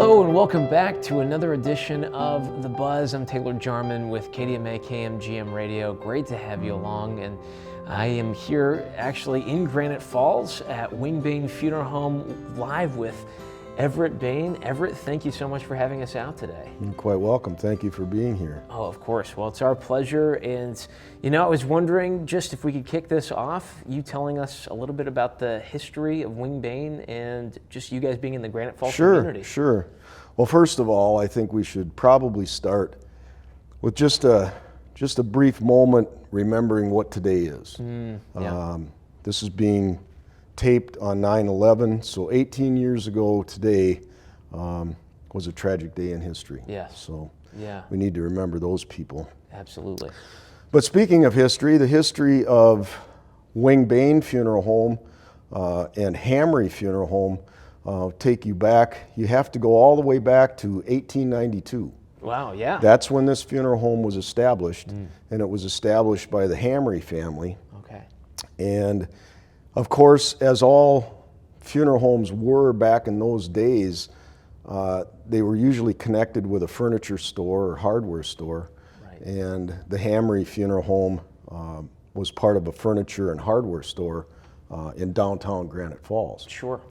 Hello and welcome back to another edition of The Buzz. I'm Taylor Jarman with KDMA KMGM Radio. Great to have you along, and I am here actually in Granite Falls at Wing-Bain Funeral Home live with Everett Bain. Everett, thank you so much for having us out today. You're quite welcome. Thank you for being here. Oh, of course. Well, it's our pleasure. And, you know, I was wondering just if we could kick this off, you telling us a little bit about the history of Wing-Bain and just you guys being in the Granite Falls community. Sure. Well, first of all, I think we should probably start with just a brief moment remembering what today is. This is being taped on 9/11, so 18 years ago today was a tragic day in history. Yes. So yeah, we need to remember those people. Absolutely. But speaking of history, the history of Wing-Bain Funeral Home and Hamry Funeral Home take you back. You have to go all the way back to 1892. Wow, yeah. That's when this funeral home was established, and it was established by the Hamry family. Okay. And of course, as all funeral homes were back in those days, they were usually connected with a furniture store or hardware store. Right. And the Hamry Funeral Home was part of a furniture and hardware store in downtown Granite Falls. Sure.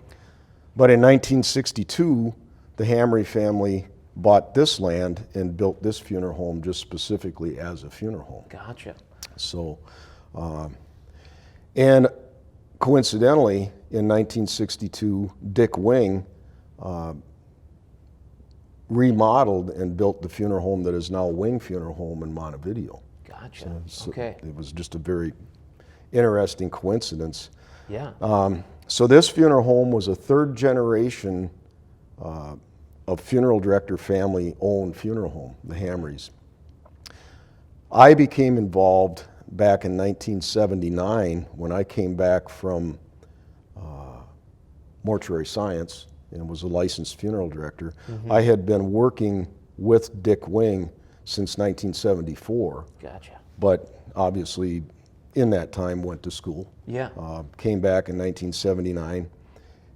But in 1962, the Hamry family bought this land and built this funeral home just specifically as a funeral home. Gotcha. So, and coincidentally, in 1962, Dick Wing remodeled and built the funeral home that is now Wing Funeral Home in Montevideo. Gotcha. So Okay. it was just a very interesting coincidence. Yeah. So this funeral home was a third generation of funeral director family owned funeral home, the Hamrys. I became involved back in 1979 when I came back from mortuary science and was a licensed funeral director. I had been working with Dick Wing since 1974, Gotcha. but obviously in that time went to school. Yeah. Came back in 1979.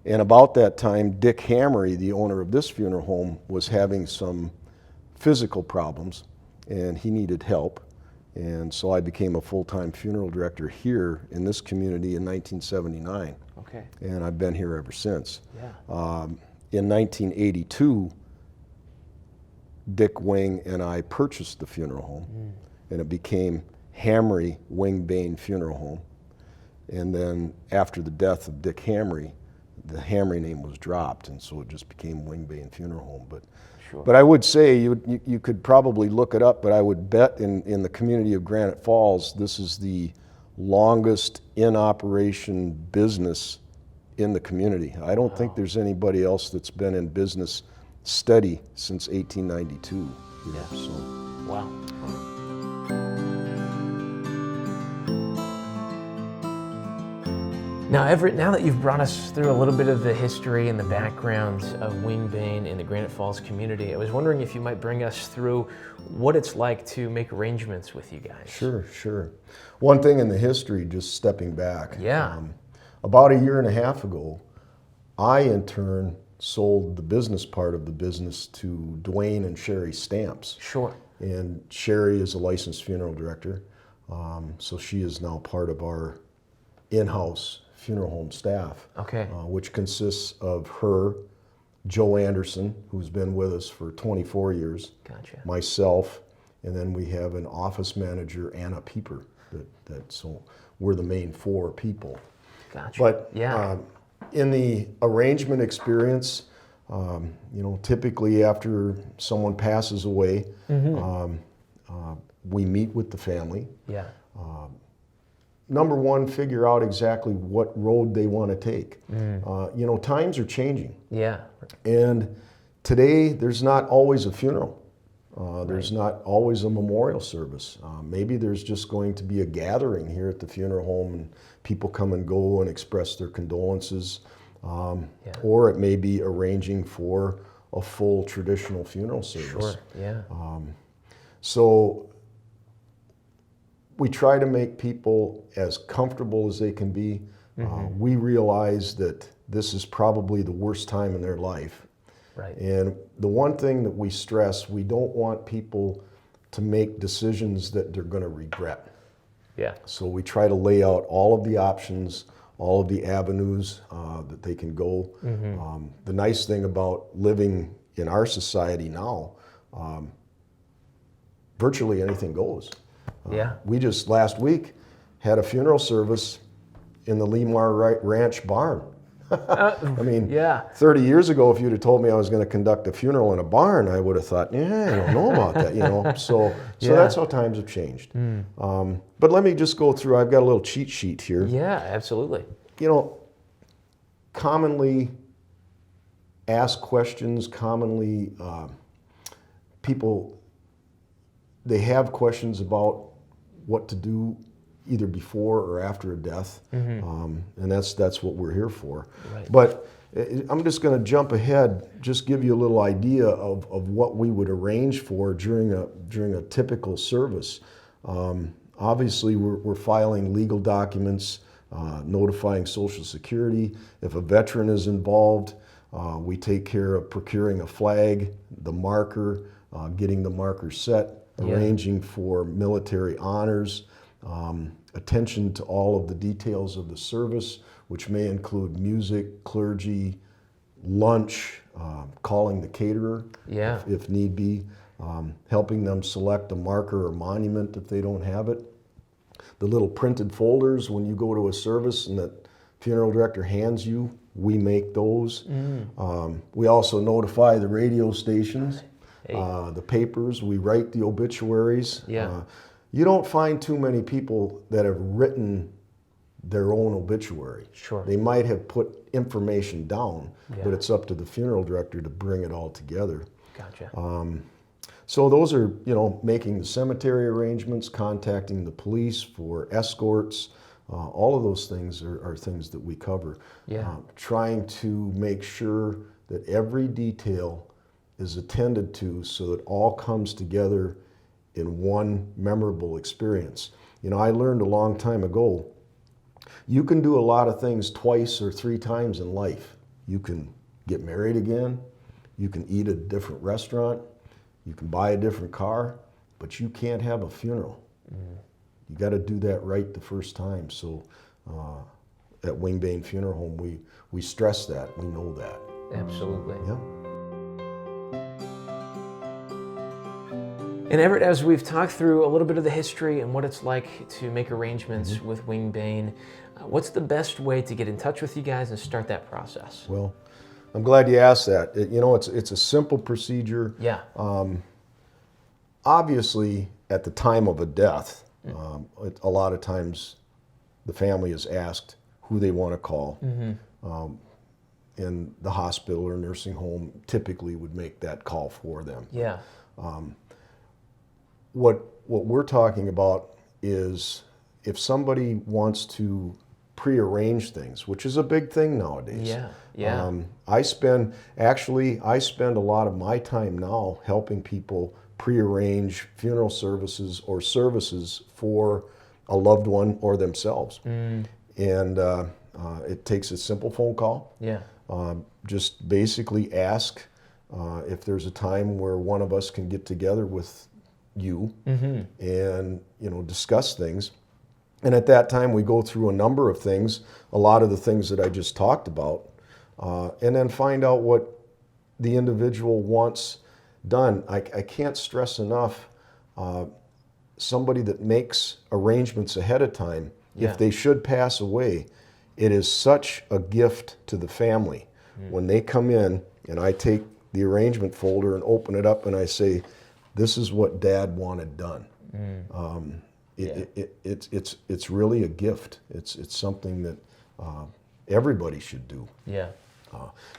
And about that time, Dick Hamry, the owner of this funeral home, was having some physical problems and he needed help. And so I became a full-time funeral director here in this community in 1979. Okay. And I've been here ever since. Yeah. In 1982, Dick Wing and I purchased the funeral home and it became Hamry Wing-Bain Funeral Home. And then after the death of Dick Hamry, the Hamry name was dropped, and so it just became Wing-Bain Funeral Home. But, Sure. but I would say you could probably look it up, but I would bet in the community of Granite Falls, this is the longest in operation business in the community. I don't think there's anybody else that's been in business steady since 1892. Here, Yeah. so. Wow. Now, Everett, now that you've brought us through a little bit of the history and the background of Wing-Bain in the Granite Falls community, I was wondering if you might bring us through what it's like to make arrangements with you guys. Sure. One thing in the history, just stepping back. Yeah. About a year and a half ago, I in turn sold the business part of the business to Dwayne and Sherry Stamps. Sure. And Sherry is a licensed funeral director, so she is now part of our in-house funeral home staff, Okay. which consists of her, Joe Anderson, who's been with us for 24 years, Gotcha. myself, and then we have an office manager, Anna Pieper. So we're the main four people. Gotcha. But yeah. in the arrangement experience, typically after someone passes away, we meet with the family. Yeah. Number one, figure out exactly what road they want to take. Times are changing. Yeah. And today, there's not always a funeral. There's not always a memorial service. Maybe there's just going to be a gathering here at the funeral home and people come and go and express their condolences. Or it may be arranging for a full traditional funeral service. Sure. Yeah. So we try to make people as comfortable as they can be. We realize that this is probably the worst time in their life. Right. And the one thing that we stress, we don't want people to make decisions that they're going to regret. Yeah. So we try to lay out all of the options, all of the avenues that they can go. The nice thing about living in our society now, virtually anything goes. Yeah. We just last week had a funeral service in the Lemar Ranch barn. I mean, yeah. 30 years ago, if you'd have told me I was going to conduct a funeral in a barn, I would have thought, yeah, I don't know about that, you know. So Yeah. that's how times have changed. But let me just go through. I've got a little cheat sheet here. Yeah, absolutely. You know, commonly asked questions, commonly people, they have questions about what to do either before or after a death, and that's what we're here for. Right. But I'm just going to jump ahead, just give you a little idea of what we would arrange for during a typical service. Obviously, we're filing legal documents, notifying Social Security. If a veteran is involved, we take care of procuring a flag, the marker, getting the marker set, arranging for military honors, attention to all of the details of the service, which may include music, clergy, lunch, calling the caterer if need be, helping them select a marker or monument if they don't have it. The little printed folders when you go to a service and that funeral director hands you, we make those. We also notify the radio stations, the papers, we write the obituaries. You don't find too many people that have written their own obituary. Sure. They might have put information down, but it's up to the funeral director to bring it all together. Gotcha. So those are, you know, making the cemetery arrangements, contacting the police for escorts, all of those things are things that we cover. Trying to make sure that every detail is attended to so that all comes together in one memorable experience. You know, I learned a long time ago, you can do a lot of things twice or three times in life. You can get married again, you can eat at a different restaurant, you can buy a different car, but you can't have a funeral. You got to do that right the first time. So at Wing-Bain Funeral Home, we stress that, we know that. Absolutely. Yeah. And Everett, as we've talked through a little bit of the history and what it's like to make arrangements with Wing-Bain, what's the best way to get in touch with you guys and start that process? Well, I'm glad you asked that. You know, it's a simple procedure. Obviously, at the time of a death, a lot of times the family is asked who they want to call. And the hospital or nursing home typically would make that call for them. What we're talking about is if somebody wants to prearrange things, which is a big thing nowadays. I spend a lot of my time now helping people prearrange funeral services or services for a loved one or themselves. And it takes a simple phone call. Just basically ask if there's a time where one of us can get together with you and, you know, discuss things. And at that time we go through a number of things, a lot of the things that I just talked about, and then find out what the individual wants done. I can't stress enough, somebody that makes arrangements ahead of time, if they should pass away, it is such a gift to the family. When they come in and I take the arrangement folder and open it up and I say, this is what Dad wanted done. It's really a gift. It's something that everybody should do.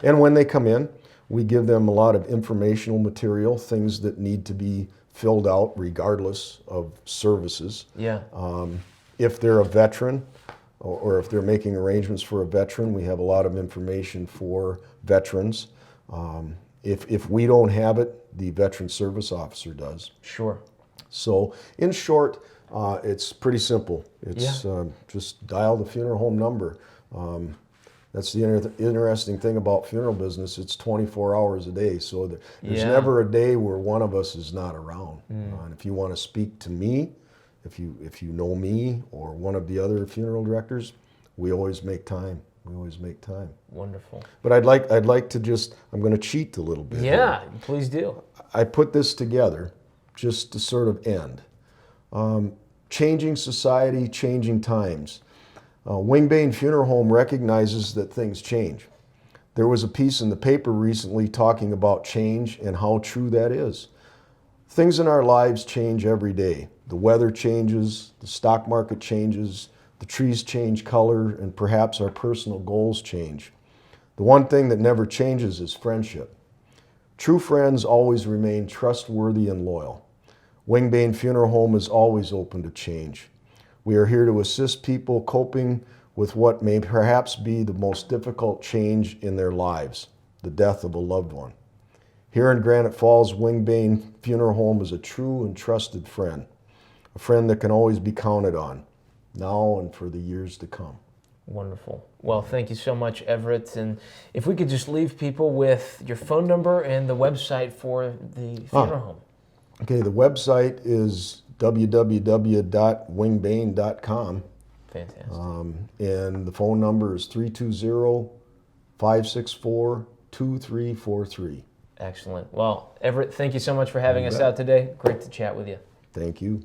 And when they come in, we give them a lot of informational material, things that need to be filled out regardless of services. If they're a veteran or if they're making arrangements for a veteran, we have a lot of information for veterans. If we don't have it, the Veteran Service Officer does. So in short, it's pretty simple. It's just dial the funeral home number. That's the interesting thing about funeral business. It's 24 hours a day, so there's Yeah. never a day where one of us is not around. And if you want to speak to me, if you know me or one of the other funeral directors, we always make time. We always make time. Wonderful. But I'd like to just, I'm going to cheat a little bit. Yeah, here. please do. I put this together just to sort of end. Changing society, changing times. Wing-Bain Funeral Home recognizes that things change. There was a piece in the paper recently talking about change and how true that is. Things in our lives change every day. The weather changes, the stock market changes, the trees change color, and perhaps our personal goals change. The one thing that never changes is friendship. True friends always remain trustworthy and loyal. Wing-Bain Funeral Home is always open to change. We are here to assist people coping with what may perhaps be the most difficult change in their lives, the death of a loved one. Here in Granite Falls, Wing-Bain Funeral Home is a true and trusted friend, a friend that can always be counted on, now and for the years to come. Wonderful. Well, thank you so much, Everett. And if we could just leave people with your phone number and the website for the funeral home. Okay, the website is www.wingbain.com. Fantastic. And the phone number is 320-564-2343. Excellent. Well, Everett, thank you so much for having us out today. Great to chat with you. Thank you.